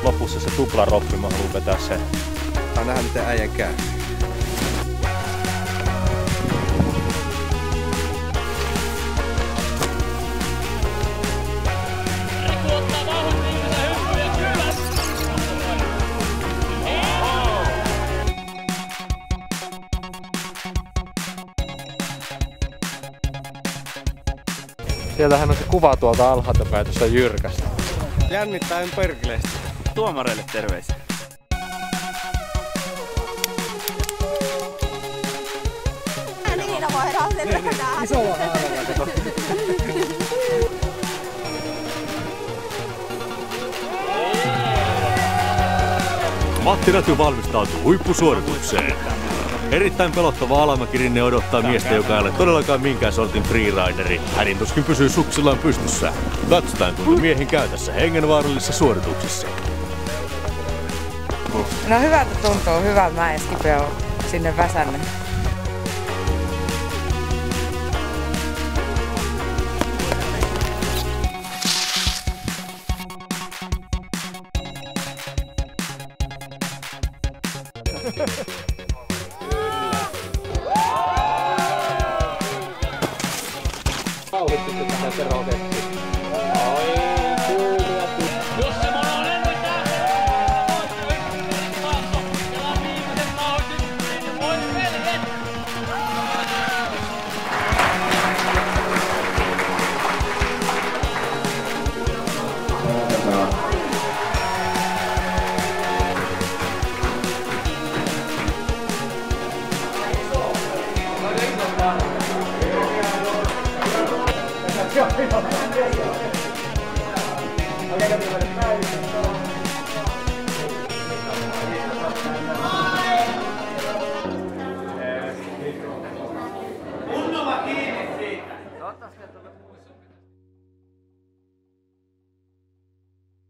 lopussa se tuplaroppi, mä haluan vetää sen. Saa nähdä miten äijän käy. Sieltähän on se kuva tuolta alhaalta päin tuosta jyrkästä. Jännittää en perkeleesti. Tuomareille terveisiä. Niin, voidaan sen tehdä. Isolla haaralla. Matti Räty valmistautuu huippusuoritukseen. Erittäin pelottava alamäkirinne odottaa miestä, joka ei ole todellakaan minkään sortin freerideri. Hänin tuskin pysyy suksillaan pystyssä. Katsotaan, kuinka miehen käy tässä hengenvaarallisissa suorituksissa. No hyvältä tuntuu, hyvä mäeskipe on sinne väsännyt. Kauhittiko tätä Tero otettiin? Kunnolla kiinni siitä!